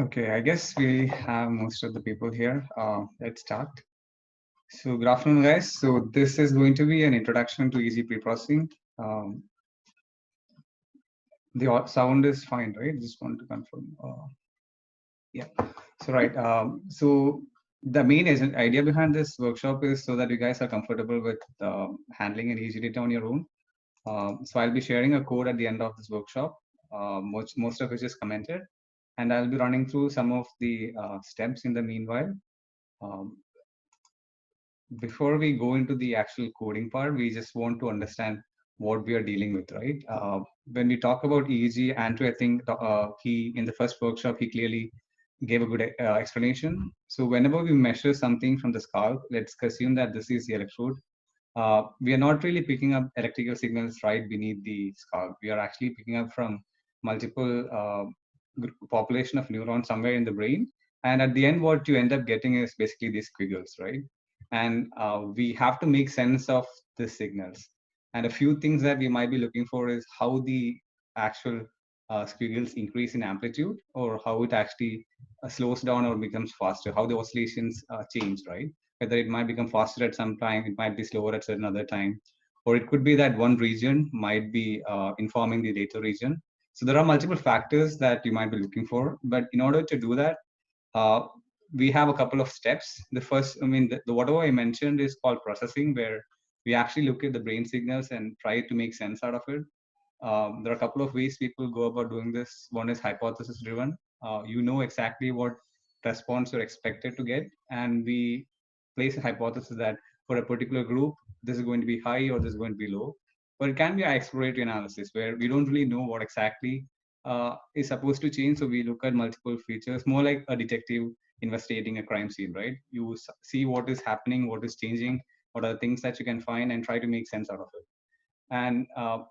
Okay, I guess we have most of the people here. Let's start. So, good afternoon, guys. So, this is going to be an introduction to EEG pre-processing. Um, the sound is fine, right? Just want to confirm. Yeah. So, right. So, the main idea behind this workshop is so that you guys are comfortable with handling an EEG data on your own. So, I'll be sharing a code at the end of this workshop, most of which is commented, and I'll be running through some of the steps in the meanwhile. Um, Before we go into the actual coding part, we just want to understand what we are dealing with, right? When we talk about EEG, Andrew, I think he in the first workshop he clearly gave a good explanation. So whenever we measure something from the scalp, let's assume that this is the electrode. We are not really picking up electrical signals right beneath the scalp. We are actually picking up from multiple population of neurons somewhere in the brain. And at the end, what you end up getting is basically these squiggles, right? And we have to make sense of the signals. And a few things that we might be looking for is how the actual squiggles increase in amplitude, or how it actually slows down or becomes faster, how the oscillations change, right? Whether it might become faster at some time, it might be slower at certain other time, or it could be that one region might be informing the later region. So there are multiple factors that you might be looking for, but in order to do that, uh, we have a couple of steps. The first, I mean, the whatever I mentioned is called processing, where we actually look at the brain signals and try to make sense out of it. There are a couple of ways people go about doing this. One is hypothesis driven. You know exactly what response you're expected to get, and we place a hypothesis that for a particular group, this is going to be high or this is going to be low. But it can be an exploratory analysis where we don't really know what exactly is supposed to change. So we look at multiple features, more like a detective investigating a crime scene, right? You see what is happening, what is changing, what are the things that you can find, and try to make sense out of it. And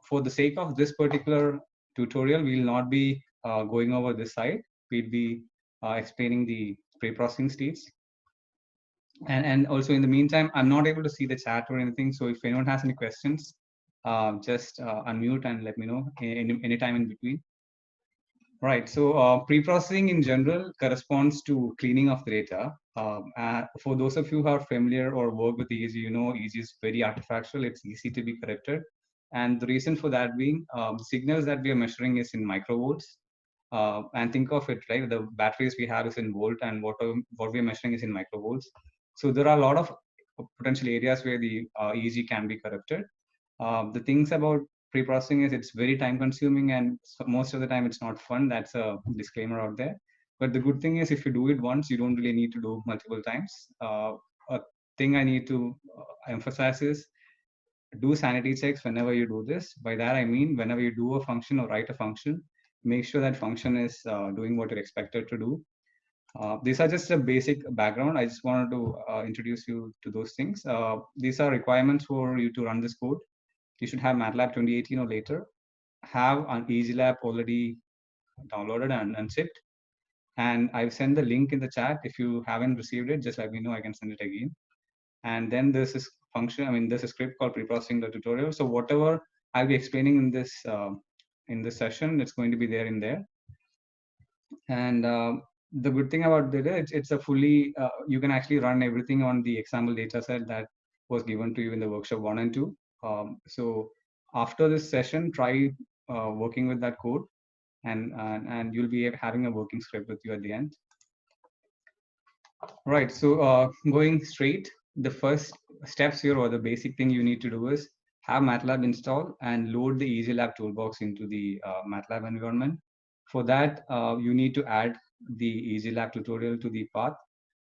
for the sake of this particular tutorial, we will not be going over this side. We'll be explaining the pre-processing states. And also in the meantime, I'm not able to see the chat or anything. So if anyone has any questions, just unmute and let me know any time in between. Right. So pre-processing in general corresponds to cleaning of the data. For those of you who are familiar or work with EEG, you know EEG is very artifactual. It's easy to be corrected. And the reason for that being the signals that we are measuring is in microvolts. And think of it, right? The batteries we have is in volt, and what we are measuring is in microvolts. So there are a lot of potential areas where the EEG can be corrupted. The things about pre-processing is it's very time consuming, and most of the time it's not fun. That's a disclaimer out there. But the good thing is if you do it once, you don't really need to do multiple times. A thing I need to emphasize is do sanity checks whenever you do this. By that I mean whenever you do a function or write a function, make sure that function is doing what you're expected to do. These are just a basic background. I just wanted to introduce you to those things. These are requirements for you to run this code. You should have Matlab 2018 or later, have an EEGLab already downloaded and shipped. And I've sent the link in the chat. If you haven't received it, just let me know. I can send it again. And then there's this function. I mean, there's a script called pre-processing the tutorial. So whatever I'll be explaining in this session, it's going to be there in there. And the good thing about data, it's a fully you can actually run everything on the example data set that was given to you in the workshop 1 and 2. So after this session, try working with that code, and you'll be having a working script with you at the end. Right. So going straight, the first steps here, or the basic thing you need to do is have Matlab installed and load the EEGLab toolbox into the Matlab environment. For that, you need to add the EEGLab tutorial to the path.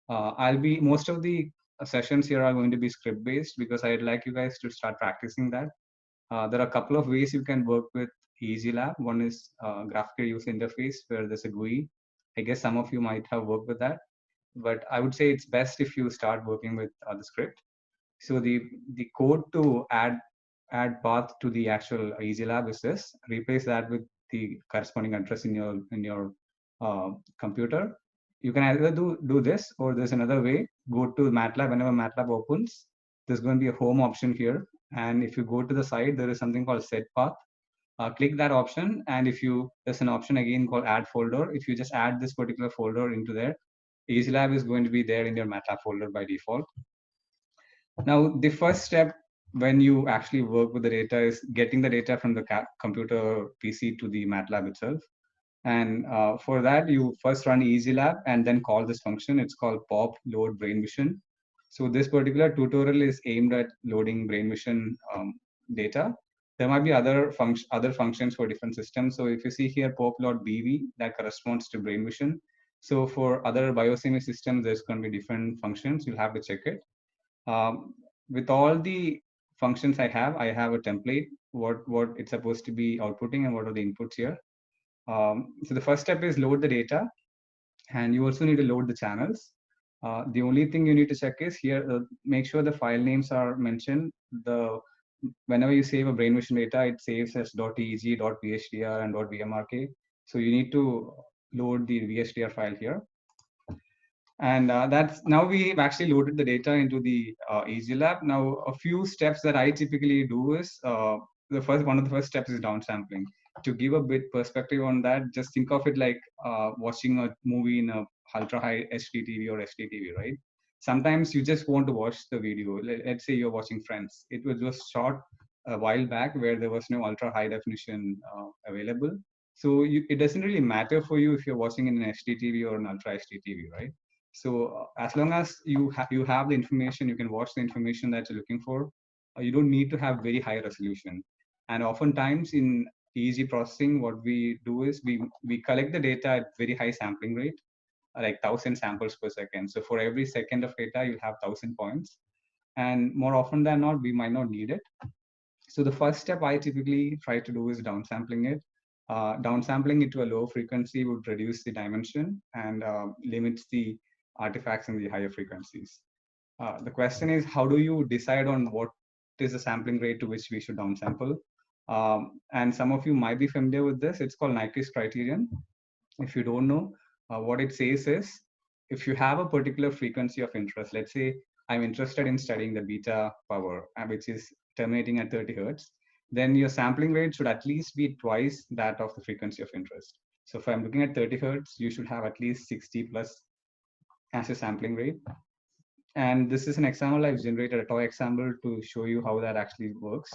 I'll be most of the sessions here are going to be script based because I'd like you guys to start practicing that. There are a couple of ways you can work with EEGLab. One is graphical user interface where there's a GUI. I guess some of you might have worked with that, but I would say it's best if you start working with the script. So the code to add path to the actual EEGLab is this. Replace that with the corresponding address in your computer. You can either do this, or there's another way. Go to Matlab. Whenever Matlab opens, there's going to be a home option here, and if you go to the side, there is something called set path. click that option. And if you, there's an option again called add folder. If you just add this particular folder into there, EEGLab is going to be there in your Matlab folder by default. Now, the first step when you actually work with the data is getting the data from the computer PC to the Matlab itself. And for that, you first run EEGLab and then call this function. It's called pop load brain vision. So this particular tutorial is aimed at loading brain vision data. There might be other functions for different systems. So if you see here pop load BV, that corresponds to brain vision. So for other biosemi systems, there's going to be different functions. You'll have to check it. With all the functions I have a template, what it's supposed to be outputting and what are the inputs here. So the first step is load the data, and you also need to load the channels. The only thing you need to check is here, make sure the file names are mentioned. Whenever you save a brain vision data, it saves as .eeg, .vhdr, and .vmrk. So you need to load the vhdr file here. And that's now we've actually loaded the data into the EEGLab. Now, a few steps that I typically do is one of the first steps is downsampling. To give a bit perspective on that, just think of it like watching a movie in a ultra high HD TV or SD TV, right? Sometimes you just want to watch the video. Let's say you're watching Friends. It was just shot a while back where there was no ultra high definition available. So it doesn't really matter for you if you're watching in an HD TV or an ultra HD TV, right? So as long as you have the information, you can watch the information that you're looking for. You don't need to have very high resolution. And oftentimes in EEG processing, what we do is we collect the data at very high sampling rate, like 1,000 samples per second. So for every second of data, you'll have 1,000 points. And more often than not, we might not need it. So the first step I typically try to do is downsampling it. Downsampling it to a low frequency would reduce the dimension and limits the artifacts in the higher frequencies. The question is, how do you decide on what is the sampling rate to which we should downsample? And some of you might be familiar with this. It's called Nyquist criterion. If you don't know, what it says is, if you have a particular frequency of interest, let's say I'm interested in studying the beta power, which is terminating at 30 hertz, then your sampling rate should at least be twice that of the frequency of interest. So if I'm looking at 30 hertz, you should have at least 60 plus as a sampling rate. And this is an example I've generated, a toy example to show you how that actually works.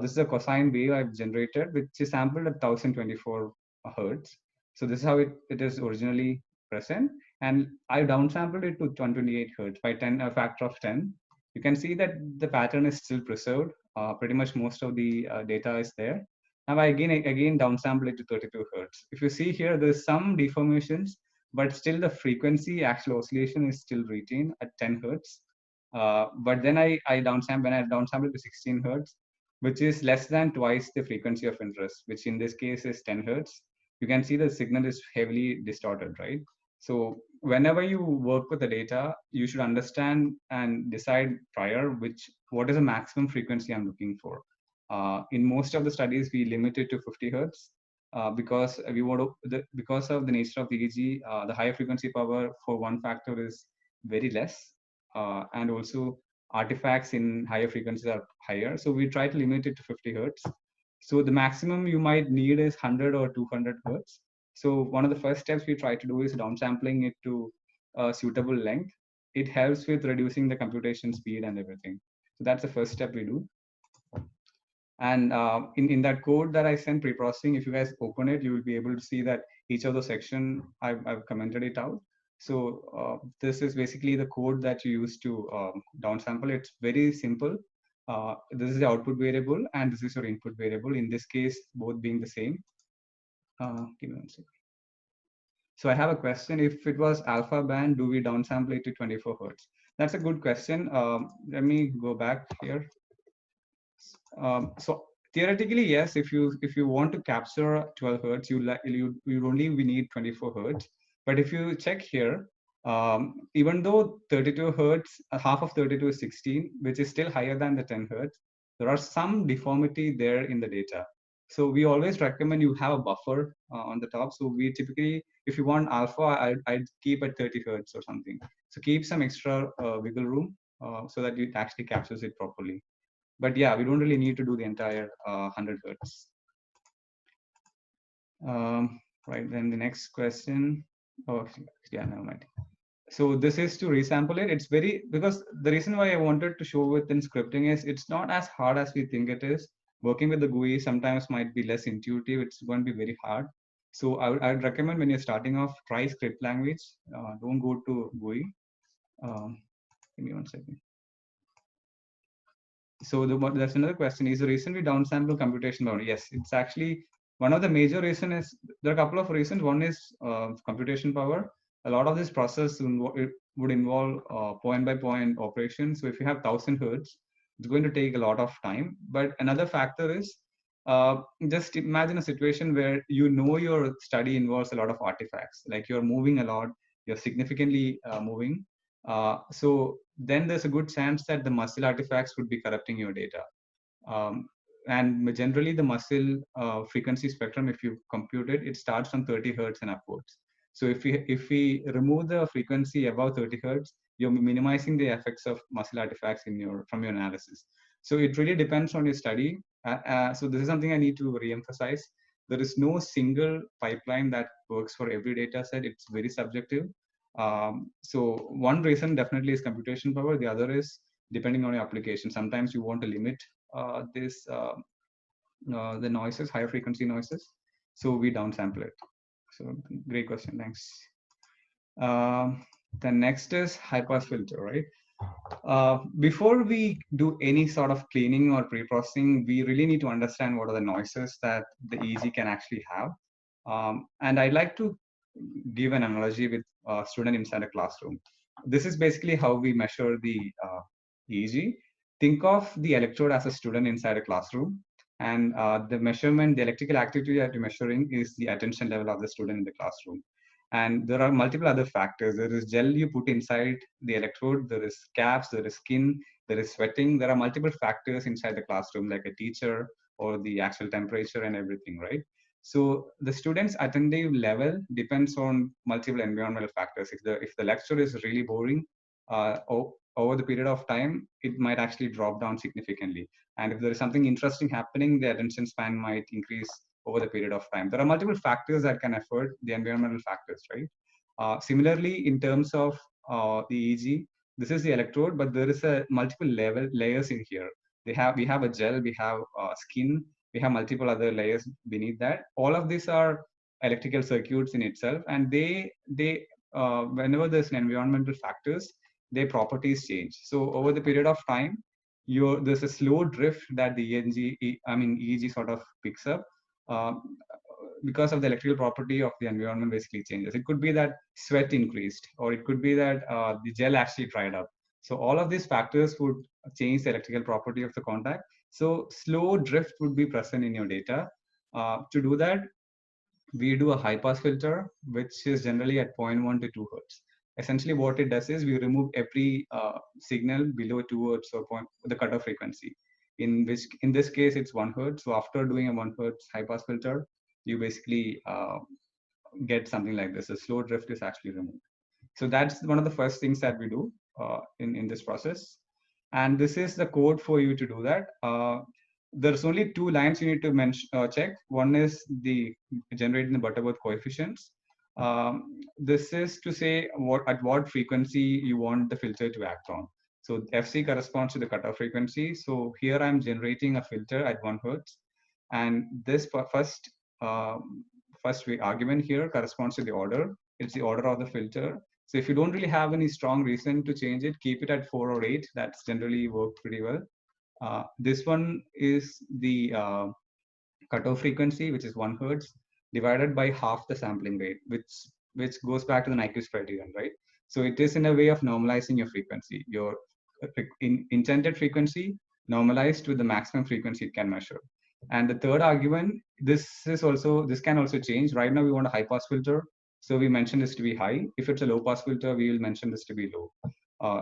This is a cosine wave I've generated, which is sampled at 1024 hertz. So this is how it is originally present. And I downsampled it to 128 hertz by a factor of 10. You can see that the pattern is still preserved. Pretty much most of the data is there. Now I again downsample it to 32 hertz. If you see here, there's some deformations, but still the frequency actual oscillation is still retained at 10 hertz. But then when I downsample to 16 hertz, which is less than twice the frequency of interest, which in this case is 10 hertz, you can see the signal is heavily distorted, right? So whenever you work with the data, you should understand and decide prior what is the maximum frequency I'm looking for. In most of the studies, we limit it to 50 hertz. Because because of the nature of the EEG, the higher frequency power for one factor is very less, and also artifacts in higher frequencies are higher. So we try to limit it to 50 hertz. So the maximum you might need is 100 or 200 hertz. So one of the first steps we try to do is downsampling it to a suitable length. It helps with reducing the computation speed and everything. So that's the first step we do. And in that code that I sent pre-processing, if you guys open it, you will be able to see that each of the section I've commented it out. So this is basically the code that you use to downsample. It's very simple. This is the output variable and this is your input variable. In this case, both being the same. Give me one second. So I have a question. If it was alpha band, do we downsample it to 24 hertz? That's a good question. Let me go back here. So theoretically, yes. If you want to capture 12 hertz, you only we need 24 hertz. But if you check here, even though 32 hertz, half of 32 is 16, which is still higher than the 10 hertz, there are some deformity there in the data. So we always recommend you have a buffer on the top. So we typically, if you want alpha, I'd keep at 30 hertz or something. So keep some extra wiggle room so that it actually captures it properly. But yeah, we don't really need to do the entire 100 hertz. Right, then the next question. Oh, yeah, never mind. So this is to resample it. It's very, because the reason why I wanted to show within scripting is it's not as hard as we think it is. Working with the GUI sometimes might be less intuitive. It's going to be very hard. So I'd recommend when you're starting off, try script language. Don't go to GUI. Give me one second. So that's another question. Is the reason we downsample computation boundary? Yes, it's actually one of the major reason is there are a couple of reasons. One is computation power. A lot of this process it would involve point by point operation. So if you have 1,000 hertz, it's going to take a lot of time. But another factor is just imagine a situation where you know your study involves a lot of artifacts, like you're moving a lot, you're significantly moving. So then there's a good chance that the muscle artifacts would be corrupting your data. And generally, the muscle frequency spectrum, if you compute it, it starts from 30 hertz and upwards. So if we remove the frequency above 30 hertz, you're minimizing the effects of muscle artifacts from your analysis. So it really depends on your study. So this is something I need to re-emphasize. There is no single pipeline that works for every data set. It's very subjective. So one reason definitely is computation power. The other is depending on your application. Sometimes you want to limit the noises, higher frequency noises. So we downsample it. So great question, thanks. The next is high pass filter, right? Before we do any sort of cleaning or pre-processing, we really need to understand what are the noises that the EEG can actually have. And I'd like to give an analogy with a student inside a classroom. This is basically how we measure the EEG. Think of the electrode as a student inside a classroom, and the measurement, the electrical activity that you're measuring is the attention level of the student in the classroom. And there are multiple other factors. There is gel you put inside the electrode, there is caps, there is skin, there is sweating. There are multiple factors inside the classroom, like a teacher or the actual temperature and everything, right? So the student's attentive level depends on multiple environmental factors. If the lecture is really boring, over the period of time, it might actually drop down significantly. And if there is something interesting happening, the attention span might increase over the period of time. There are multiple factors that can affect the environmental factors, right? Similarly, in terms of the EEG, this is the electrode, but there is a multiple layers in here. We have a gel, we have skin, we have multiple other layers beneath that. All of these are electrical circuits in itself, and they whenever there's an environmental factors, their properties change. So over the period of time, there's a slow drift that the EEG sort of picks up. Because of the electrical property of the environment basically changes. It could be that sweat increased, or it could be that the gel actually dried up. So all of these factors would change the electrical property of the contact. So slow drift would be present in your data. To do that, we do a high pass filter, which is generally at 0.1 to 2 hertz. Essentially, what it does is we remove every signal below 2 hertz or the cutoff frequency. In this case, it's 1 hertz. So after doing a 1 hertz high pass filter, you basically get something like this. A slow drift is actually removed. So that's one of the first things that we do in this process. And this is the code for you to do that. There's only two lines you need to check. One is the generating the Butterworth coefficients. This is to say at what frequency you want the filter to act on. So FC corresponds to the cutoff frequency. So here I'm generating a filter at 1 hertz, and this first argument here corresponds to the order. It's the order of the filter. So if you don't really have any strong reason to change it, keep it at 4 or 8. That's generally worked pretty well. This one is the cutoff frequency, which is 1 hertz, divided by half the sampling rate, which goes back to the Nyquist criterion, right? So it is in a way of normalizing your frequency, your intended frequency normalized with the maximum frequency it can measure. And the third argument, this can also change. Right now we want a high pass filter, so we mention this to be high. If it's a low pass filter, we will mention this to be low.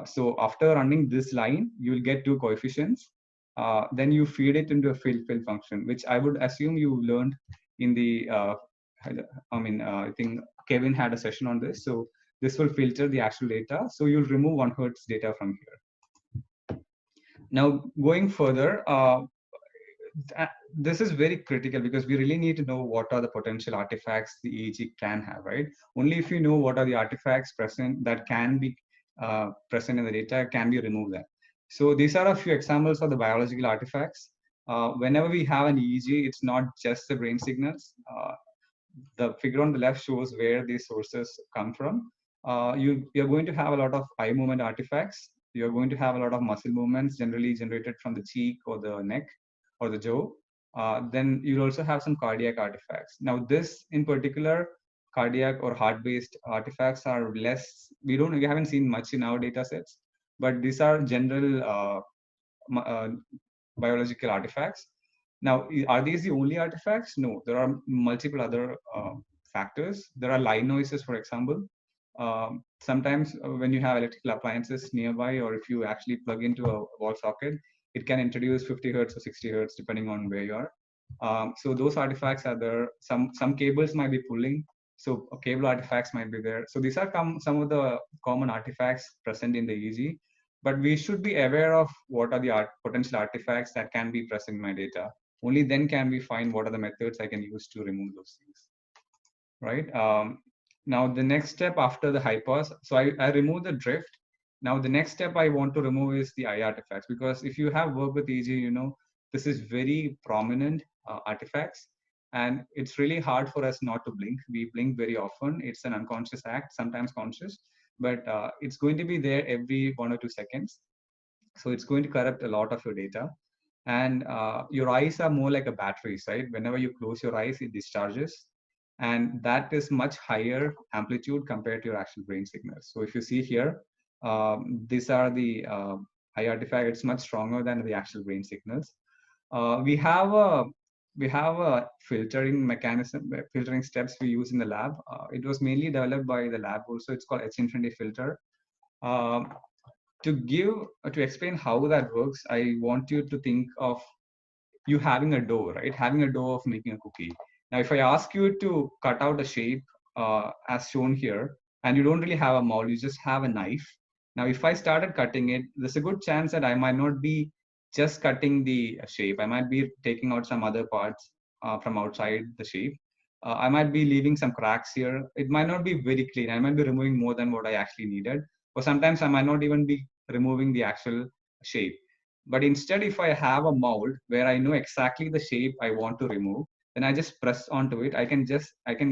So after running this line, you will get two coefficients. Then you feed it into a fill function, which I would assume you learned in the I think Kevin had a session on this. So this will filter the actual data. So you'll remove 1 hertz data from here. Now going further, this is very critical because we really need to know what are the potential artifacts the EEG can have, right? Only if you know what are the artifacts present that can be present in the data, can be removed then. So these are a few examples of the biological artifacts. Whenever we have an EEG, it's not just the brain signals. The figure on the left shows where these sources come from. You're going to have a lot of eye movement artifacts. You're going to have a lot of muscle movements generally generated from the cheek or the neck or the jaw. Then you'll also have some cardiac artifacts. Now, this in particular, cardiac or heart-based artifacts are less. We haven't seen much in our data sets, but these are general biological artifacts. Now, are these the only artifacts? No, there are multiple other factors. There are line noises, for example. Sometimes when you have electrical appliances nearby, or if you actually plug into a wall socket, it can introduce 50 hertz or 60 hertz depending on where you are. So those artifacts are there. Some cables might be pulling, so cable artifacts might be there. So these are some of the common artifacts present in the EEG. But we should be aware of what are the potential artifacts that can be present in my data. Only then can we find what are the methods I can use to remove those things, right? Now the next step after the high pass, so I remove the drift. Now the next step I want to remove is the eye artifacts, because if you have worked with EEG, you know, this is very prominent artifacts, and it's really hard for us not to blink. We blink very often. It's an unconscious act, sometimes conscious, but it's going to be there every 1 or 2 seconds. So it's going to corrupt a lot of your data. And your eyes are more like a battery, right? Whenever you close your eyes, it discharges. And that is much higher amplitude compared to your actual brain signals. So if you see here, these are the eye artifact. It's much stronger than the actual brain signals. We have a filtering mechanism, filtering steps we use in the lab. It was mainly developed by the lab also. It's called H-infinity filter. Um, to explain how that works, I want you to think of you having a dough, right? Having a dough of making a cookie. Now, if I ask you to cut out a shape as shown here, and you don't really have a mold, you just have a knife. Now, if I started cutting it, there's a good chance that I might not be just cutting the shape. I might be taking out some other parts from outside the shape. I might be leaving some cracks here. It might not be very clean. I might be removing more than what I actually needed. Or sometimes I might not even be removing the actual shape. But instead, if I have a mold where I know exactly the shape I want to remove, then I just press onto it. I can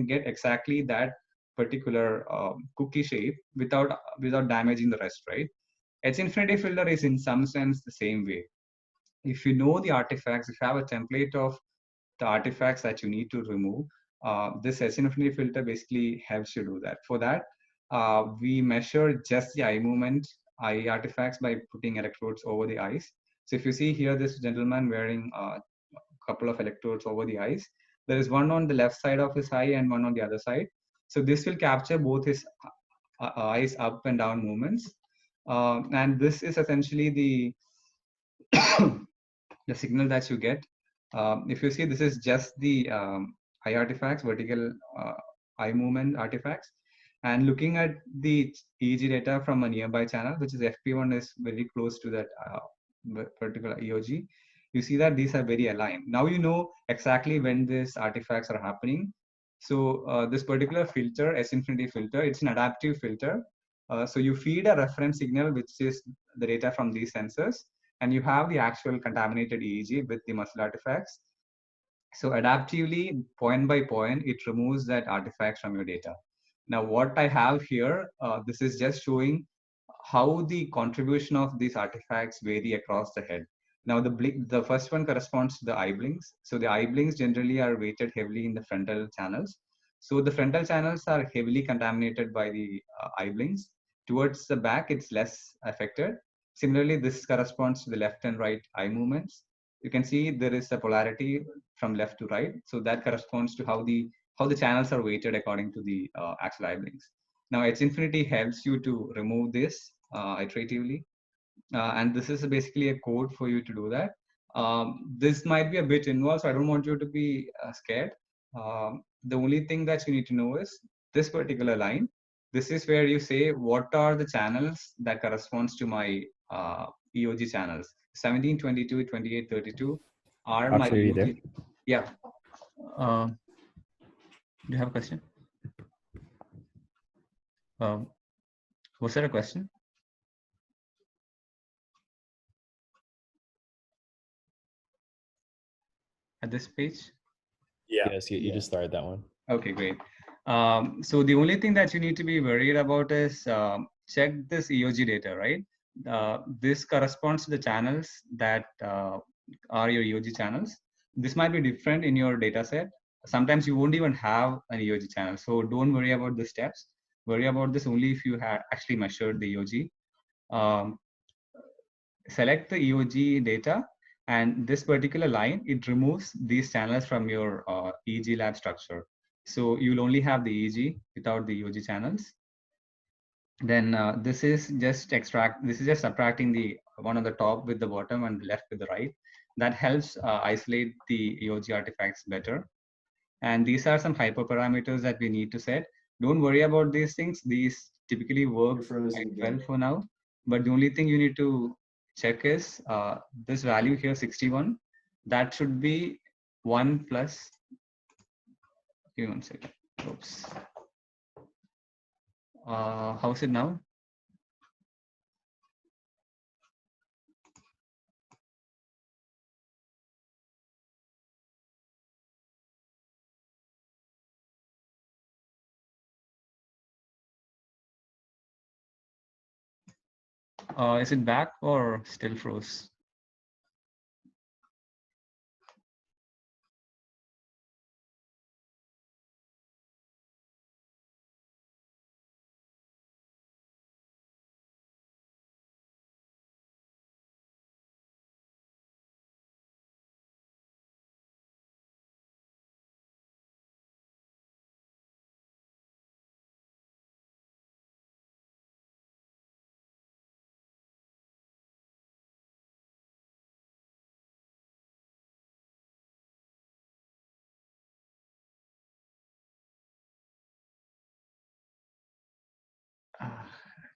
get exactly that particular cookie shape without damaging the rest, right? H infinity filter is in some sense the same way. If you know the artifacts, if you have a template of the artifacts that you need to remove, this H infinity filter basically helps you do that. For that, we measure just the eye movement, eye artifacts by putting electrodes over the eyes. So if you see here, this gentleman wearing a couple of electrodes over the eyes, there is one on the left side of his eye and one on the other side. So this will capture both his eyes up and down movements. And this is essentially the the signal that you get. If you see, this is just the eye artifacts, vertical eye movement artifacts. And looking at the EEG data from a nearby channel, which is FP1 is very close to that particular EOG, you see that these are very aligned. Now you know exactly when these artifacts are happening. So this particular filter, S infinity filter, it's an adaptive filter. So you feed a reference signal, which is the data from these sensors, and you have the actual contaminated EEG with the muscle artifacts. So adaptively, point by point, it removes that artifact from your data. Now, what I have here, this is just showing how the contribution of these artifacts vary across the head. Now, the first one corresponds to the eye blinks. So the eye blinks generally are weighted heavily in the frontal channels. So the frontal channels are heavily contaminated by the eye blinks. Towards the back, it's less affected. Similarly, this corresponds to the left and right eye movements. You can see there is a polarity from left to right. So that corresponds to how the channels are weighted according to the actual eye blinks. Now, H infinity helps you to remove this iteratively. And this is basically a code for you to do that. This might be a bit involved, so I don't want you to be scared. The only thing that you need to know is this particular line. This is where you say what are the channels that corresponds to my EOG channels, 17, 22, 28, 32. Are my Akshay, are you there? EEG? Yeah. Do you have a question? Was there a question? At this page? Yeah. Yes, you just started that one. Okay, great. So the only thing that you need to be worried about is check this EOG data, right? This corresponds to the channels that are your EOG channels. This might be different in your data set. Sometimes you won't even have an EOG channel. So don't worry about the steps. Worry about this only if you have actually measured the EOG. Select the EOG data, and this particular line, it removes these channels from your EEGLab structure. So you'll only have the EEG without the EOG channels. Then this is just subtracting the one on the top with the bottom and left with the right. That helps isolate the EOG artifacts better. And these are some hyperparameters that we need to set. Don't worry about these things. These typically work quite well for now. But the only thing you need to check is this value here, 61. That should be 1 plus, give me 1 second. Oops. How's it now? Is it back or still froze?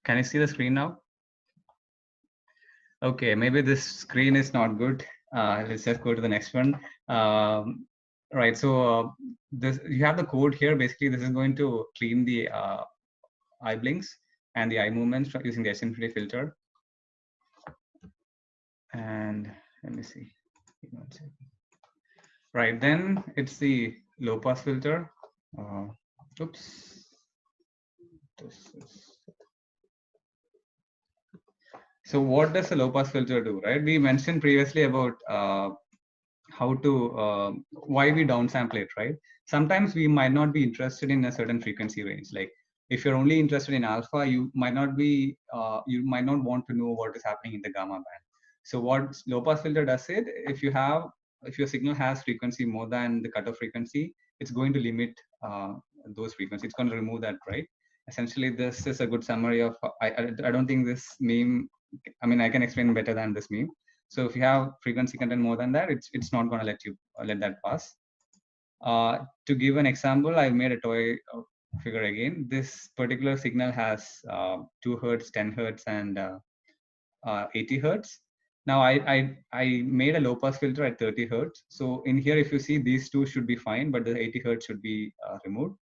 Can you see the screen now? Okay, maybe this screen is not good. Let's just go to the next one. Right, so this you have the code here. Basically, this is going to clean the eye blinks and the eye movements using the S-infinity filter. And let me see. Right, then it's the low pass filter. Oops. So what does a low pass filter do, right? We mentioned previously about how to why we downsample it, right? Sometimes we might not be interested in a certain frequency range. Like if you're only interested in alpha, you might not want to know what is happening in the gamma band. So what low pass filter does it, if your signal has frequency more than the cutoff frequency, it's going to limit those frequencies. It's going to remove that, right? Essentially, this is a good summary of. I don't think this meme. I mean, I can explain better than this meme. So if you have frequency content more than that, it's not going to let that pass. To give an example, I made a toy figure again. This particular signal has 2 hertz, 10 hertz, and 80 hertz. Now I made a low pass filter at 30 hertz. So in here, if you see, these two should be fine, but the 80 hertz should be removed.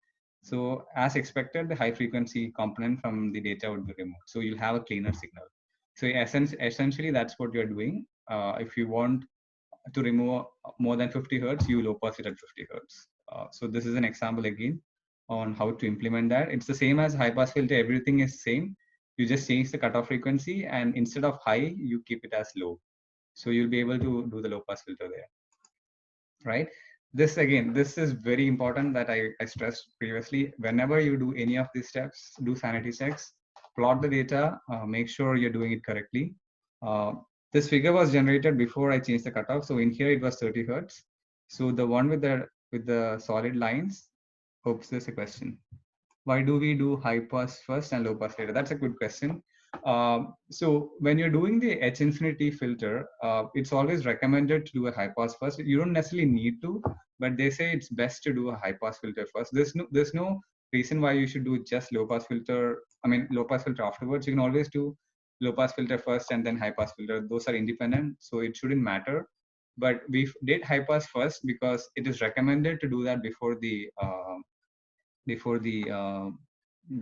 So as expected, the high frequency component from the data would be removed. So you'll have a cleaner signal. So essentially, that's what you're doing. If you want to remove more than 50 hertz, you low pass it at 50 hertz. So this is an example again on how to implement that. It's the same as high pass filter. Everything is same. You just change the cutoff frequency, and instead of high, you keep it as low. So you'll be able to do the low pass filter there, right? This is very important that I stressed previously. Whenever you do any of these steps, do sanity checks, plot the data, make sure you're doing it correctly. This figure was generated before I changed the cutoff. So in here it was 30 hertz. So the one with the solid lines. Hopes there's a question. Why do we do high pass first and low pass later? That's a good question. So when you're doing the H infinity filter, it's always recommended to do a high pass first. You don't necessarily need to, but they say it's best to do a high pass filter first. There's no reason why you should do just low pass filter. I mean, low pass filter afterwards. You can always do low pass filter first and then high pass filter. Those are independent, so it shouldn't matter. but we did high pass first because it is recommended to do that before the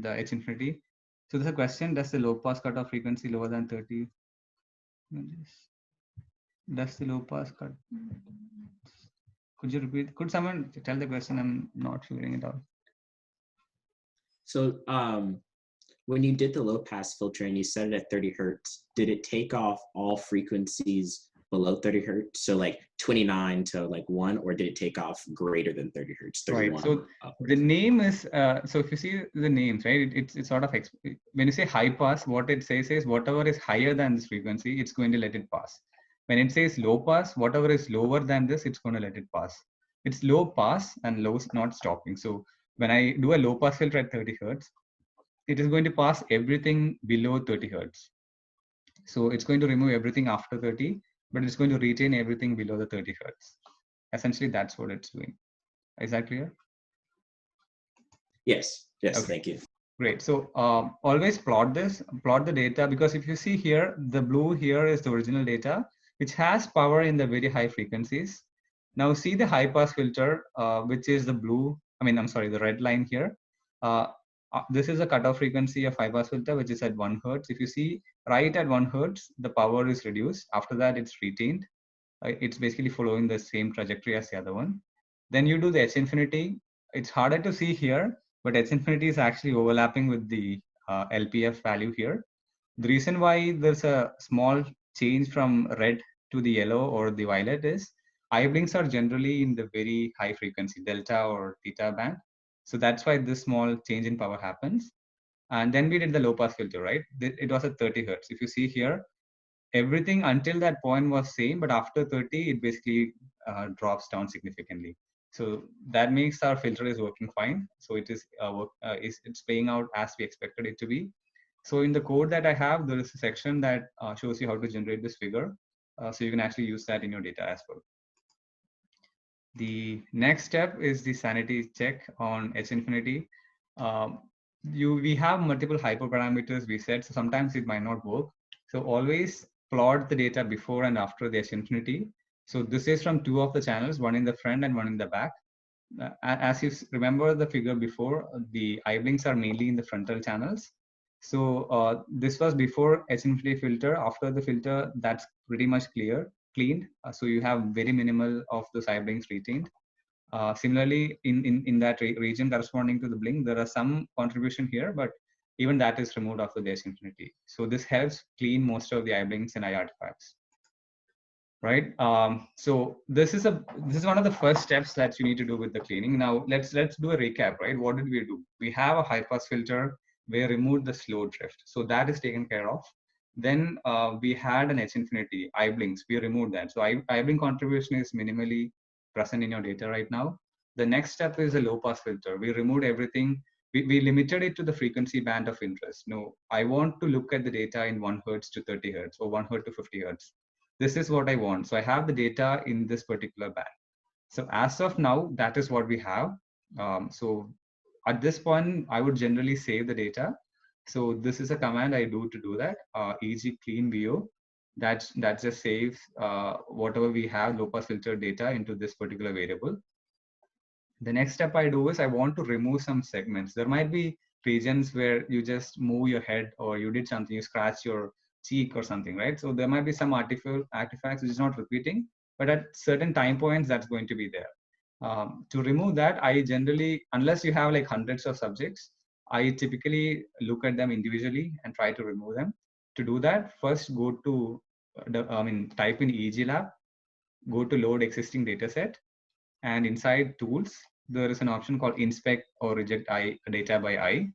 H infinity. So there's a question: does the low pass cutoff frequency lower than 30? Does the low pass cut? Could you repeat? Could someone tell the question? I'm not figuring it out. So when you did the low pass filter and you set it at 30 hertz, did it take off all frequencies below 30 hertz? So like 29 to like 1, or did it take off greater than 30 hertz? 31 right. So the name is, so if you see the names, right, it's sort of, when you say high pass, what it says is whatever is higher than this frequency, it's going to let it pass. When it says low pass, whatever is lower than this, it's going to let it pass. It's low pass and low not stopping. So when I do a low pass filter at 30 hertz, it is going to pass everything below 30 hertz. So it's going to remove everything after 30, but it's going to retain everything below the 30 hertz. Essentially, that's what it's doing. Is that clear? Yes. Yes. Okay. Thank you. Great. So always plot the data, because if you see here, the blue here is the original data, which has power in the very high frequencies. Now see the high pass filter, which is the blue, the red line here. This is a cutoff frequency of high pass filter, which is at 1 hertz. If you see right at 1 hertz, the power is reduced. After that, it's retained. It's basically following the same trajectory as the other one. Then you do the H infinity. It's harder to see here, but H infinity is actually overlapping with the LPF value here. The reason why there's a small change from red to the yellow or the violet is eye blinks are generally in the very high frequency, delta or theta band. So that's why this small change in power happens. And then we did the low pass filter, right? It was at 30 hertz. If you see here, everything until that point was same, but after 30, it basically drops down significantly. So that makes our filter is working fine. So it is it's playing out as we expected it to be. So in the code that I have, there is a section that shows you how to generate this figure. So you can actually use that in your data as well. The next step is the sanity check on H infinity. We have multiple hyperparameters we set, so sometimes it might not work. So always plot the data before and after the H infinity. So this is from 2 of the channels, one in the front and one in the back. As you remember the figure before, the eye blinks are mainly in the frontal channels. So this was before H infinity filter. After the filter, that's pretty much cleaned. So you have very minimal of those eye blinks retained. Similarly, in that region corresponding to the blink, there are some contribution here, but even that is removed after the H infinity. So this helps clean most of the eye blinks and eye artifacts. Right. So this is one of the first steps that you need to do with the cleaning. Now let's do a recap. Right. What did we do? We have a high pass filter. We removed the slow drift. So that is taken care of. Then we had an H infinity, eye blinks. We removed that. So eye blink contribution is minimally present in your data right now. The next step is a low pass filter. We removed everything. We limited it to the frequency band of interest. No, I want to look at the data in 1 hertz to 30 hertz or 1 hertz to 50 hertz. This is what I want. So I have the data in this particular band. So as of now, that is what we have. So at this point, I would generally save the data. So this is a command I do to do that. EEG clean VO. That just saves whatever we have low pass filter data into this particular variable. The next step I do is I want to remove some segments. There might be regions where you just move your head or you did something, you scratch your cheek or something, right? So there might be some artifacts which is not repeating, but at certain time points that's going to be there. To remove that, I generally, unless you have like hundreds of subjects, I typically look at them individually and try to remove them. To do that, first go to type in EEGLab, go to load existing data set, and inside tools, there is an option called inspect or reject data by eye.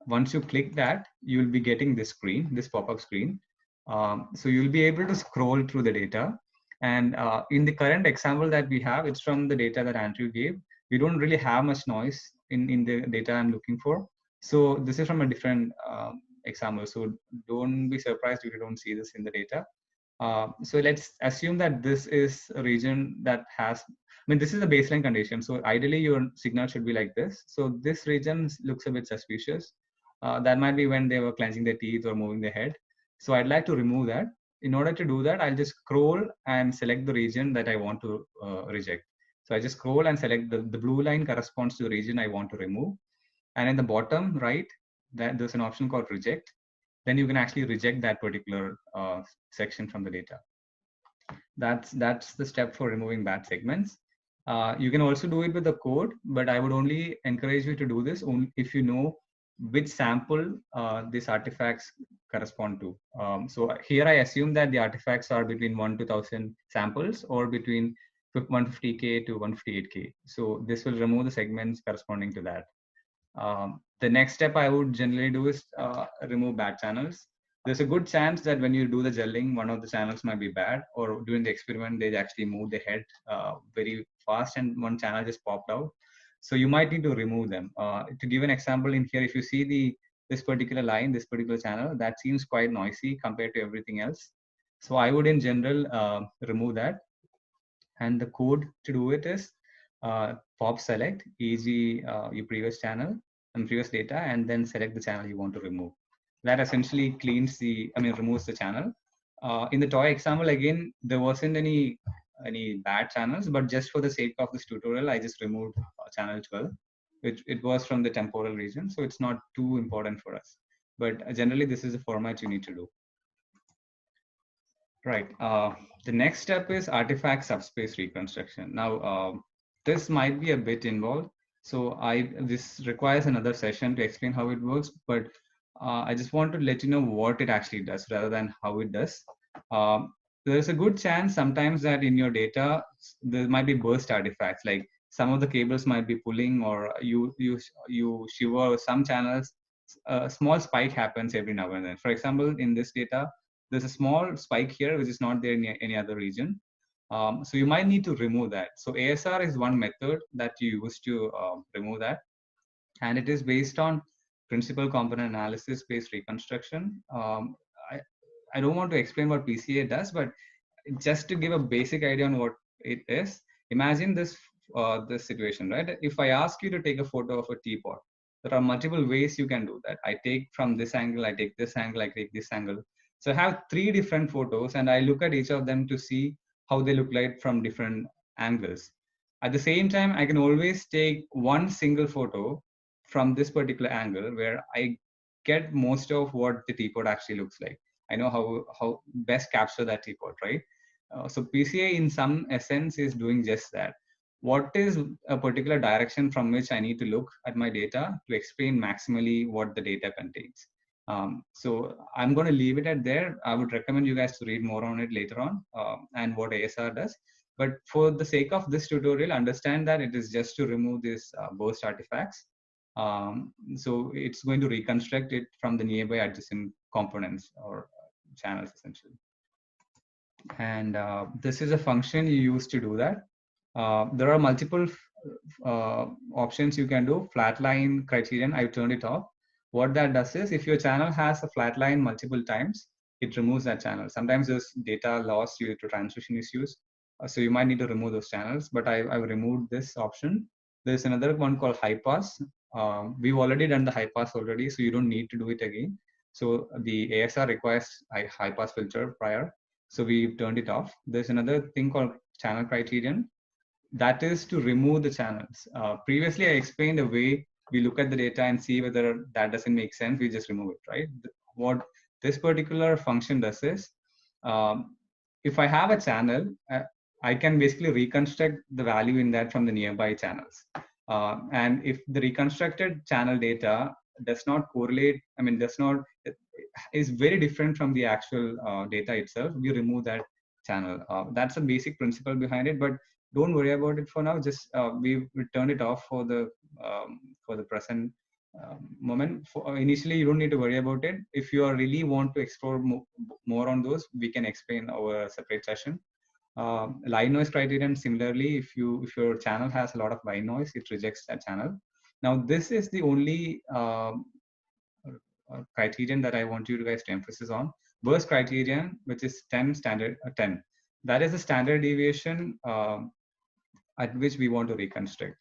Once you click that, you'll be getting this screen, this pop-up screen. So you'll be able to scroll through the data. And in the current example that we have, it's from the data that Andrew gave. We don't really have much noise in the data I'm looking for. So this is from a different example. So don't be surprised if you don't see this in the data. So let's assume that this is a region that has, this is a baseline condition. So ideally your signal should be like this. So this region looks a bit suspicious. That might be when they were cleansing their teeth or moving their head. So I'd like to remove that. in order to do that, I'll just scroll and select the region that I want to reject. So I just scroll and select the blue line corresponds to the region I want to remove. And in the bottom right, there's an option called reject. Then you can actually reject that particular section from the data. That's the step for removing bad segments. You can also do it with the code, but I would only encourage you to do this only if you know which sample these artifacts correspond to. So here I assume that the artifacts are between 1 to 1000 samples or between 150K to 158K. So this will remove the segments corresponding to that. The next step I would generally do is remove bad channels. There's a good chance that when you do the gelling, one of the channels might be bad, or during the experiment, they actually move the head very fast and one channel just popped out. So you might need to remove them. To give an example in here, if you see this particular line, this particular channel, that seems quite noisy compared to everything else. So I would in general remove that. And the code to do it is pop select EEG your previous channel and previous data, and then select the channel you want to remove. That essentially removes the channel. In the toy example, again, there wasn't any bad channels, but just for the sake of this tutorial, I just removed channel 12, which it was from the temporal region. So it's not too important for us. But generally, this is the format you need to do. Right. The next step is artifact subspace reconstruction. Now, this might be a bit involved. So this requires another session to explain how it works, but I just want to let you know what it actually does rather than how it does. There's a good chance sometimes that in your data, there might be burst artifacts, like some of the cables might be pulling, or you shiver some channels. A small spike happens every now and then. For example, in this data, there's a small spike here, which is not there in any other region. So you might need to remove that. So ASR is one method that you use to remove that. And it is based on principal component analysis based reconstruction. I don't want to explain what PCA does, but just to give a basic idea on what it is, imagine this situation, right? If I ask you to take a photo of a teapot, there are multiple ways you can do that. I take from this angle, I take this angle, I take this angle. So I have 3 different photos and I look at each of them to see how they look like from different angles. At the same time, I can always take one single photo from this particular angle where I get most of what the teapot actually looks like. I know how best capture that teapot, right? So PCA in some essence is doing just that. What is a particular direction from which I need to look at my data to explain maximally what the data contains? So I'm going to leave it at there. I would recommend you guys to read more on it later on and what ASR does. But for the sake of this tutorial, understand that it is just to remove these burst artifacts. So it's going to reconstruct it from the nearby adjacent components or channels essentially. And this is a function you use to do that. There are multiple options you can do. Flatline criterion, I've turned it off. What that does is if your channel has a flat line multiple times, it removes that channel. Sometimes there's data loss due to transmission issues. So you might need to remove those channels, but I've removed this option. There's another one called high pass. We've already done the high pass already, so you don't need to do it again. So the ASR requires a high pass filter prior. So we've turned it off. There's another thing called channel criterion. That is to remove the channels. Previously, I explained a way we look at the data and see whether that doesn't make sense. We just remove it, right? What this particular function does is, if I have a channel, I can basically reconstruct the value in that from the nearby channels. And if the reconstructed channel data does not correlate, is very different from the actual data itself, we remove that channel. That's a basic principle behind it, but don't worry about it for now. Just we turned it off for the present moment. Initially, you don't need to worry about it. If you really want to explore more on those, we can explain our separate session. Line noise criterion, similarly, if your channel has a lot of line noise, it rejects that channel. Now, this is the only criterion that I want you guys to emphasize on. Burst criterion, which is 10 standard 10. That is the standard deviation at which we want to reconstruct.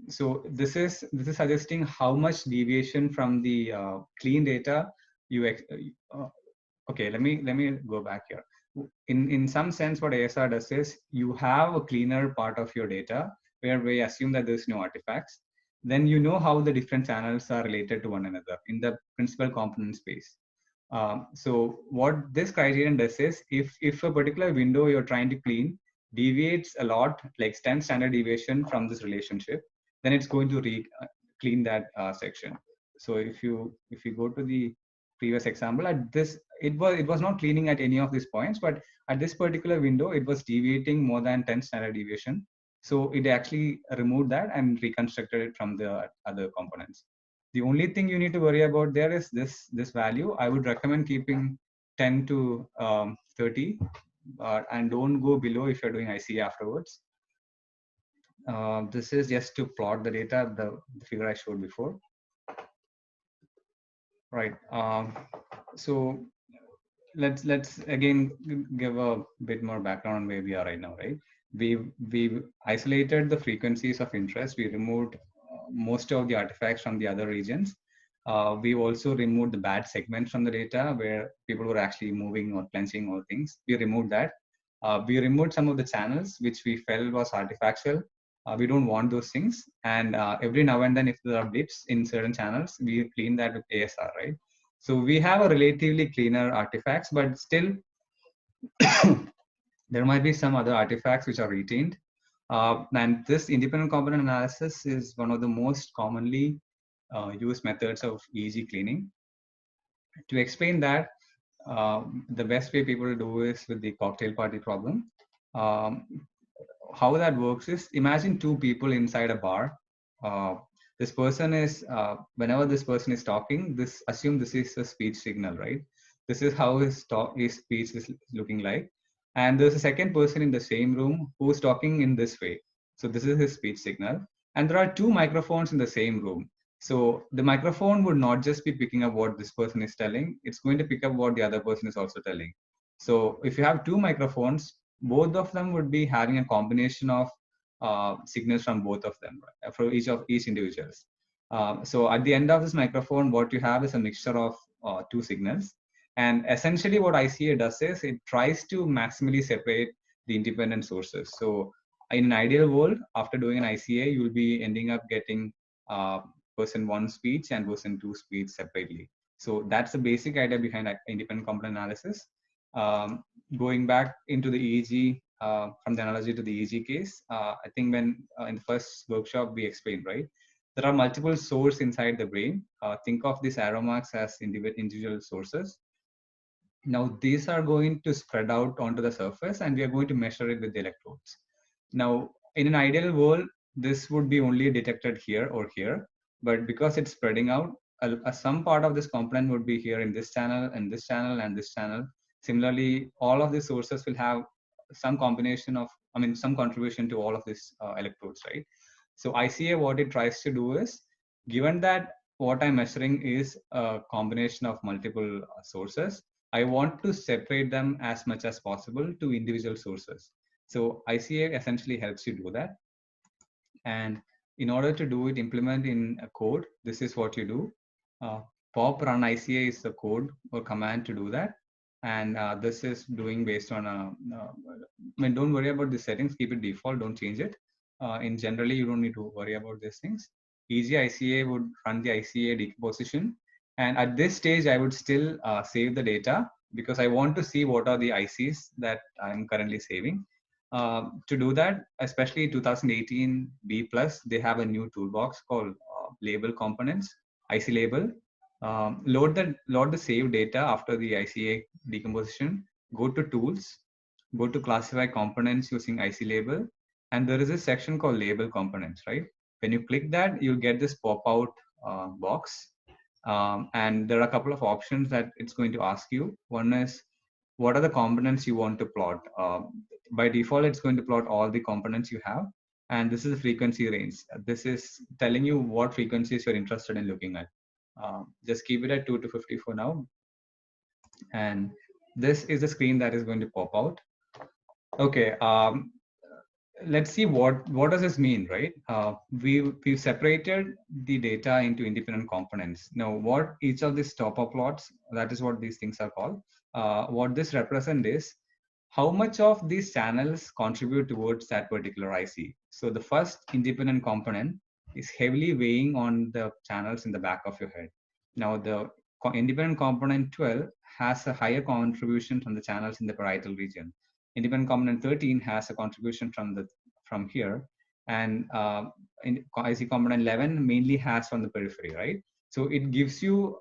So this is suggesting how much deviation from the clean data okay, let me go back here. In some sense, what ASR does is you have a cleaner part of your data where we assume that there's no artifacts. Then you know how the different channels are related to one another in the principal component space. So what this criterion does is if a particular window you're trying to clean deviates a lot, like 10 standard deviation from this relationship, then it's going to clean that section. So if you go to the previous example, at this it was not cleaning at any of these points, but at this particular window it was deviating more than 10 standard deviation. So it actually removed that and reconstructed it from the other components. The only thing you need to worry about there is this value. I would recommend keeping 10 to 30 and don't go below if you're doing ICA afterwards. This is just to plot the data, the figure I showed before. Right. So let's again give a bit more background on where we are right now, right? We've isolated the frequencies of interest. We removed most of the artifacts from the other regions. We've also removed the bad segments from the data where people were actually moving or clenching or things. We removed that. We removed some of the channels which we felt was artifactual. We don't want those things. And every now and then, if there are blips in certain channels, we clean that with ASR, right? So we have a relatively cleaner artifacts, but still there might be some other artifacts which are retained. And this independent component analysis is one of the most commonly used methods of EEG cleaning. To explain that, the best way people do is with the cocktail party problem. How that works is, imagine two people inside a bar. This person is, whenever this person is talking, assume this is a speech signal, right? This is how his speech is looking like. And there's a second person in the same room who's talking in this way. So this is his speech signal. And there are two microphones in the same room. So the microphone would not just be picking up what this person is telling, it's going to pick up what the other person is also telling. So if you have two microphones, both of them would be having a combination of signals from both of them, right, for each individuals. So at the end of this microphone, what you have is a mixture of two signals. And essentially what ICA does is it tries to maximally separate the independent sources. So in an ideal world, after doing an ICA, you'll be ending up getting person one speech and person two speech separately. So that's the basic idea behind independent component analysis. Going back into the EEG, from the analogy to the EEG case, I think when in the first workshop we explained, right? There are multiple sources inside the brain. Think of these arrow marks as individual sources. Now these are going to spread out onto the surface and we are going to measure it with the electrodes. Now in an ideal world, this would be only detected here or here, but because it's spreading out, some part of this component would be here in this channel and this channel and this channel. Similarly, all of these sources will have some combination of, some contribution to all of these electrodes, right? So ICA, what it tries to do is, given that what I'm measuring is a combination of multiple sources, I want to separate them as much as possible to individual sources. So ICA essentially helps you do that. And in order to do it, implement in a code, this is what you do. Pop run ICA is the code or command to do that. And this is doing based on, don't worry about the settings, keep it default, don't change it. In generally, you don't need to worry about these things. EEG ICA would run the ICA decomposition. And at this stage, I would still save the data because I want to see what are the ICs that I'm currently saving. To do that, especially 2018 B+, they have a new toolbox called label components, IC label. Load the saved data after the ICA decomposition, go to tools, go to classify components using IC label, and there is a section called label components, right? When you click that, you'll get this pop-out box. And there are a couple of options that it's going to ask you. One is, what are the components you want to plot? By default, it's going to plot all the components you have. And this is the frequency range. This is telling you what frequencies you're interested in looking at. Just keep it at 2 to 50 for now. And this is the screen that is going to pop out. Okay, let's see what does this mean, right? We've separated the data into independent components. Now, what each of these top-up plots, that is what these things are called. what this represents is how much of these channels contribute towards that particular IC. So the first independent component is heavily weighing on the channels in the back of your head. Now the independent component 12 has a higher contribution from the channels in the parietal region. Independent component 13 has a contribution from here, and IC component 11 mainly has from the periphery, right? So it gives you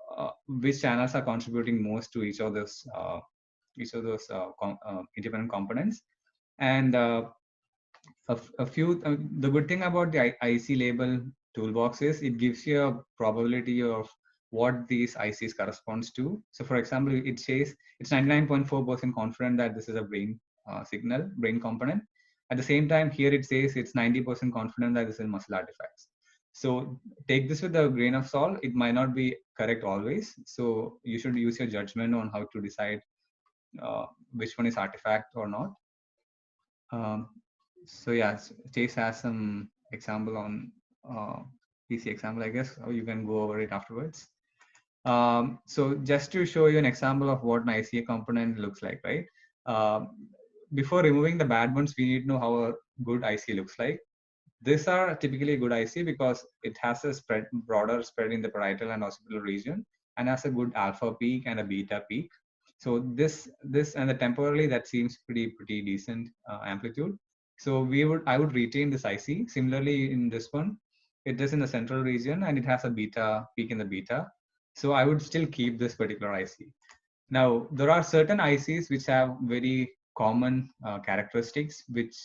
which channels are contributing most to each of those independent components. And a few, the good thing about the IC label toolbox is it gives you a probability of what these ICs corresponds to. So for example, it says it's 99.4% confident that this is a brain signal, brain component. At the same time, here it says it's 90% confident that this is muscle artifacts. So take this with a grain of salt. It might not be correct always. So you should use your judgment on how to decide which one is artifact or not. So yeah, Chase has some example on PC example, I guess, or you can go over it afterwards. So just to show you an example of what an ICA component looks like, right? Before removing the bad ones, we need to know how a good IC looks like. These are typically a good IC because it has a broader spread in the parietal and occipital region, and has a good alpha peak and a beta peak. So this and the temporally that seems pretty decent amplitude. So I would retain this IC. Similarly in this one, it is in the central region and it has a beta peak in the beta. So I would still keep this particular IC. Now there are certain ICs which have very common characteristics which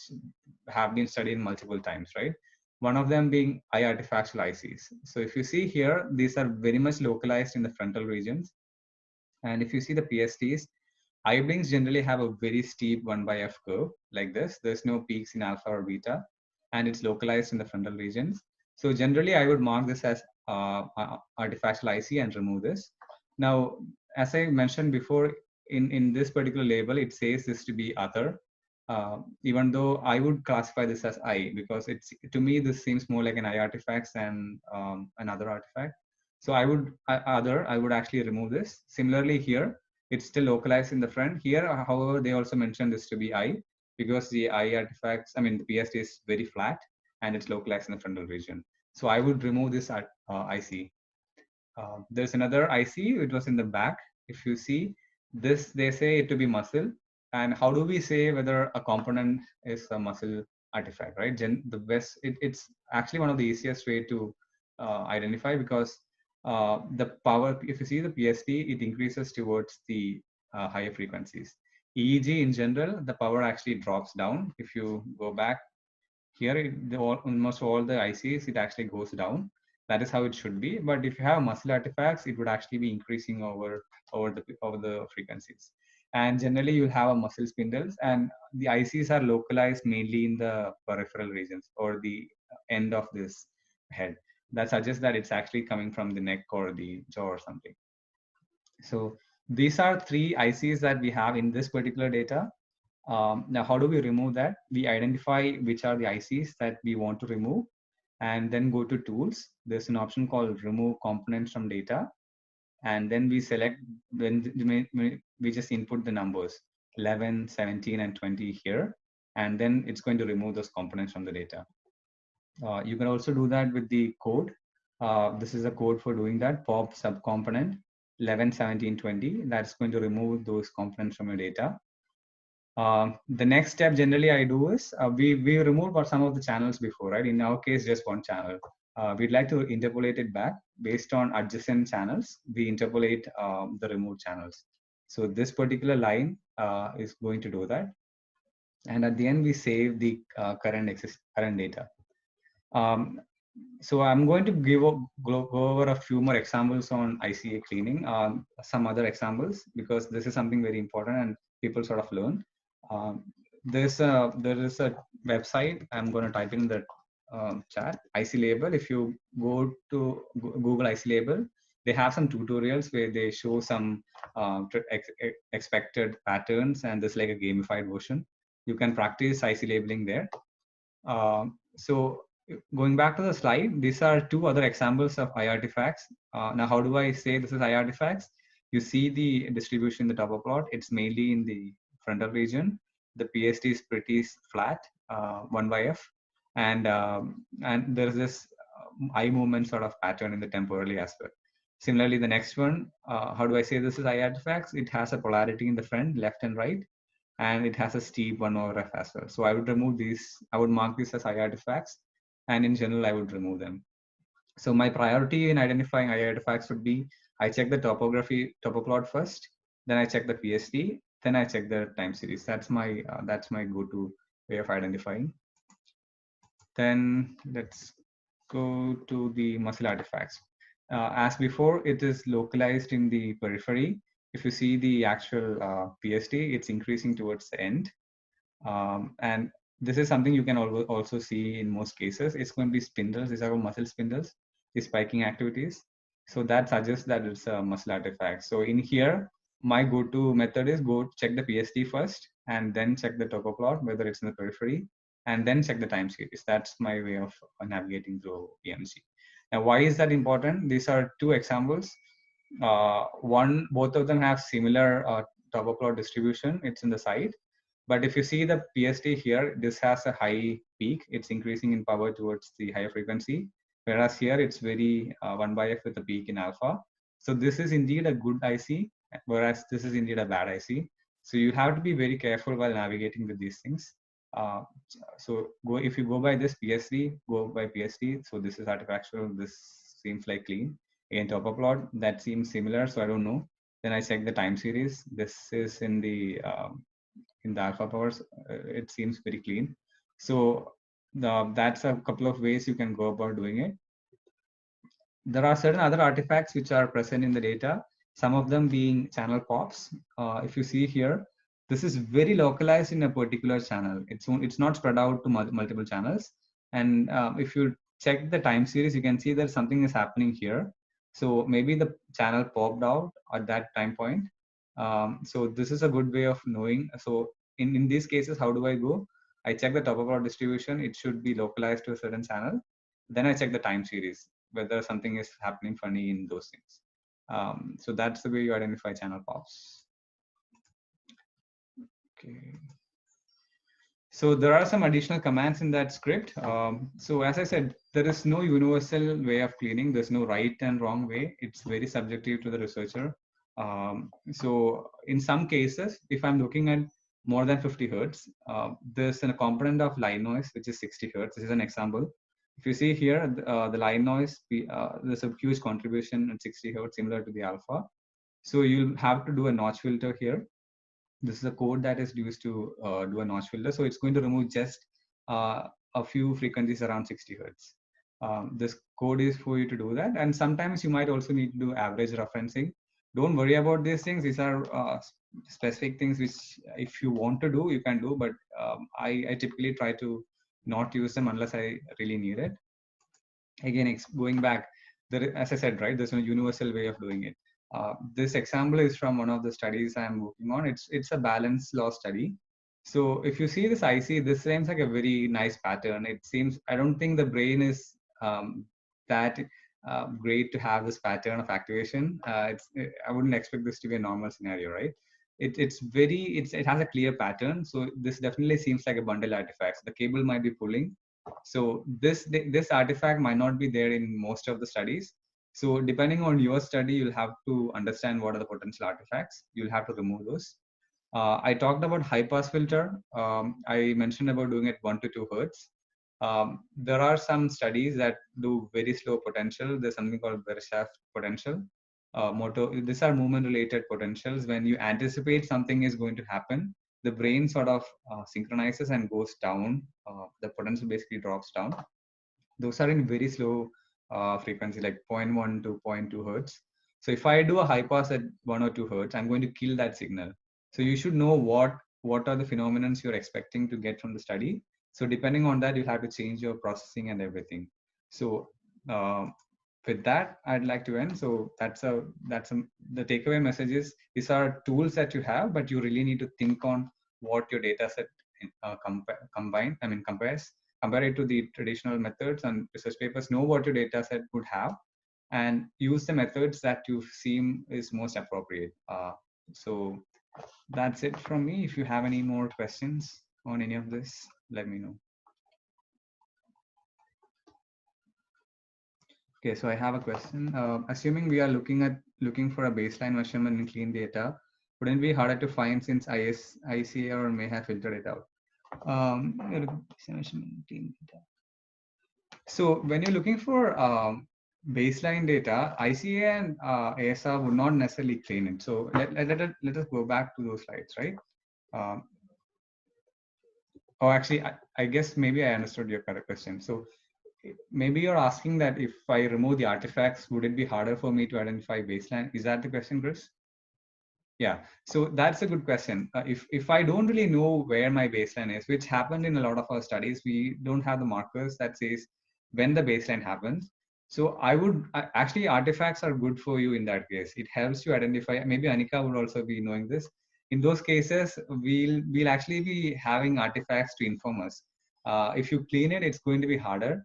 have been studied multiple times, right? One of them being eye artifactual ICs. So if you see here, these are very much localized in the frontal regions. And if you see the Ph.Ds, eye blinks generally have a very steep 1/f curve like this. There's no peaks in alpha or beta, and it's localized in the frontal regions. So generally, I would mark this as artifactual IC and remove this. Now, as I mentioned before, in this particular label, it says this to be other, even though I would classify this as eye because to me, this seems more like an eye artifacts than another artifact. So I would actually remove this. Similarly here, it's still localized in the front. Here, however, they also mentioned this to be eye because the eye artifacts, I mean, the PSD is very flat and it's localized in the frontal region. So I would remove this IC. There's another IC, it was in the back. If you see this, they say it to be muscle. And how do we say whether a component is a muscle artifact, right? It's actually one of the easiest way to identify because the power, if you see the PSD, it increases towards the higher frequencies. EEG in general, the power actually drops down. If you go back here, almost all the ICs, it actually goes down. That is how it should be. But if you have muscle artifacts, it would actually be increasing over the frequencies. And generally, you'll have a muscle spindles, and the ICs are localized mainly in the peripheral regions or the end of this head. That suggests that it's actually coming from the neck or the jaw or something. So these are 3 ICs that we have in this particular data. Now, how do we remove that? We identify which are the ICs that we want to remove and then go to tools. There's an option called remove components from data. And then we select, when we just input the numbers 11, 17, and 20 here. And then it's going to remove those components from the data. You can also do that with the code. This is a code for doing that, pop subcomponent 11, 17, 20. That's going to remove those components from your data. The next step generally I do is we remove some of the channels before, right? In our case, just one channel. We'd like to interpolate it back based on adjacent channels. We interpolate the removed channels. So this particular line is going to do that. And at the end, we save the current data. So I'm going to go over a few more examples on ICA cleaning, some other examples, because this is something very important and people sort of learn. There is a website. I'm going to type in the chat, EEGLab. If you go to Google EEGLab, they have some tutorials where they show some expected patterns, and there's like a gamified version. You can practice IC labeling there. So going back to the slide, these are 2 other examples of eye artifacts. Now, how do I say this is eye artifacts? You see the distribution in the top plot. It's mainly in the frontal region. The Ph.D is pretty flat, 1 by f, and there's this eye movement sort of pattern in the temporally as well. Similarly, the next one, how do I say this is eye artifacts? It has a polarity in the front, left and right, and it has a steep 1 over f as well. So I would remove these. I would mark these as eye artifacts, and in general, I would remove them. So my priority in identifying eye artifacts would be I check the topoplot first, then I check the Ph.D, then I check the time series. That's my go-to way of identifying. Then let's go to the muscle artifacts. As before, it is localized in the periphery. If you see the actual Ph.D, it's increasing towards the end. And this is something you can also see in most cases. It's going to be spindles. These are muscle spindles, the spiking activities. So that suggests that it's a muscle artifact. So in here, my go-to method is go check the Ph.D first, and then check the topoplot, whether it's in the periphery, and then check the time series. That's my way of navigating through EMG. Now, why is that important? These are two examples. Both of them have similar topoplot distribution. It's in the side. But if you see the Ph.D here, this has a high peak. It's increasing in power towards the higher frequency. Whereas here, it's very 1 by f with a peak in alpha. So this is indeed a good IC, whereas this is indeed a bad IC. So you have to be very careful while navigating with these things. If you go by this Ph.D, go by Ph.D. So this is artifactual. This seems like clean. Again, topoplot, that seems similar. So I don't know. Then I check the time series. This is in the alpha powers. It seems very clean. So that's a couple of ways you can go about doing it. There are certain other artifacts which are present in the data, some of them being channel pops. If you see here, this is very localized in a particular channel. It's not spread out to multiple channels. And if you check the time series, you can see that something is happening here. So maybe the channel popped out at that time point. So this is a good way of knowing. So in these cases, how do I go? I check the topoplot distribution. It should be localized to a certain channel. Then I check the time series, whether something is happening funny in those things. So that's the way you identify channel pops. Okay. So there are some additional commands in that script. So as I said, there is no universal way of cleaning. There's no right and wrong way. It's very subjective to the researcher. So in some cases, if I'm looking at more than 50 hertz, there's a component of line noise, which is 60 hertz. This is an example. If you see here, the line noise, there's a huge contribution at 60 hertz, similar to the alpha. So you'll have to do a notch filter here. This is a code that is used to do a notch filter. So it's going to remove just a few frequencies around 60 hertz. This code is for you to do that. And sometimes you might also need to do average referencing. Don't worry about these things. These are specific things which if you want to do, you can do. But I typically try to not use them unless I really need it. Again, going back, as I said, right, there's no universal way of doing it. This example is from one of the studies I'm working on. It's a balance law study. So if you see this IC, this seems like a very nice pattern. It seems, I don't think the brain is that great to have this pattern of activation. I wouldn't expect this to be a normal scenario, right? It has a clear pattern. So this definitely seems like a bundle artifact. So the cable might be pulling. So this artifact might not be there in most of the studies. So depending on your study, you'll have to understand what are the potential artifacts. You'll have to remove those. I talked about high pass filter. I mentioned about doing it 1 to 2 hertz. There are some studies that do very slow potential. There's something called Vershaft potential. These are movement related potentials. When you anticipate something is going to happen, the brain sort of synchronizes and goes down. The potential basically drops down. Those are in very slow frequency, like 0.1 to 0.2 hertz. So if I do a high pass at 1 or 2 hertz, I'm going to kill that signal. So you should know what are the phenomena you're expecting to get from the study. So depending on that, you'll have to change your processing and everything. So with that, I'd like to end. So the takeaway message is these are tools that you have, but you really need to think on what your data set compares. Compare it to the traditional methods and research papers. Know what your data set would have, and use the methods that you seem is most appropriate. So that's it from me. If you have any more questions on any of this, let me know. Okay, so I have a question. Assuming we are looking for a baseline measurement in clean data, wouldn't it be harder to find since ICA may have filtered it out? So when you're looking for baseline data, ICA and ASR would not necessarily clean it. So let us go back to those slides, right? Oh, actually, I guess maybe I understood your correct question. So maybe you're asking that if I remove the artifacts, would it be harder for me to identify baseline? Is that the question, Chris? Yeah, so that's a good question. If I don't really know where my baseline is, which happened in a lot of our studies, we don't have the markers that says when the baseline happens. So actually artifacts are good for you in that case. It helps you identify. Maybe Anika would also be knowing this. In those cases, we'll actually be having artifacts to inform us. If you clean it, it's going to be harder.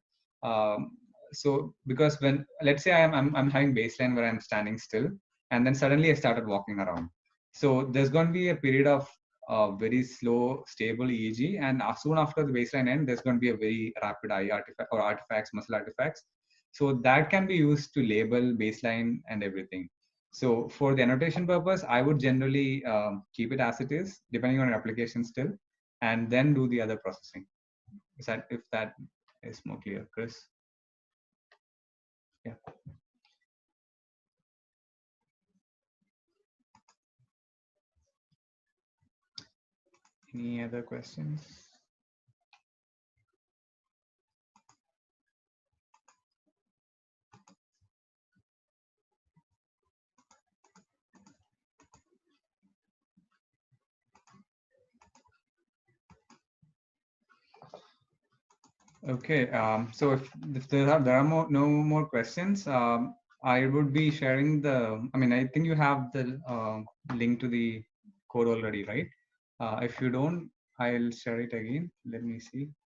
So because when let's say I'm having baseline where I'm standing still, and then suddenly I started walking around. So there's going to be a period of very slow, stable EEG, and soon after the baseline end, there's going to be a very rapid eye artifact or artifacts, muscle artifacts. So that can be used to label baseline and everything. So for the annotation purpose, I would generally keep it as it is, depending on your application still, and then do the other processing. If that is more clear, Chris? Yeah. Any other questions? Okay, so if there are no more questions, I would be sharing the, I think you have the link to the code already, right? If you don't, I'll share it again. Let me see.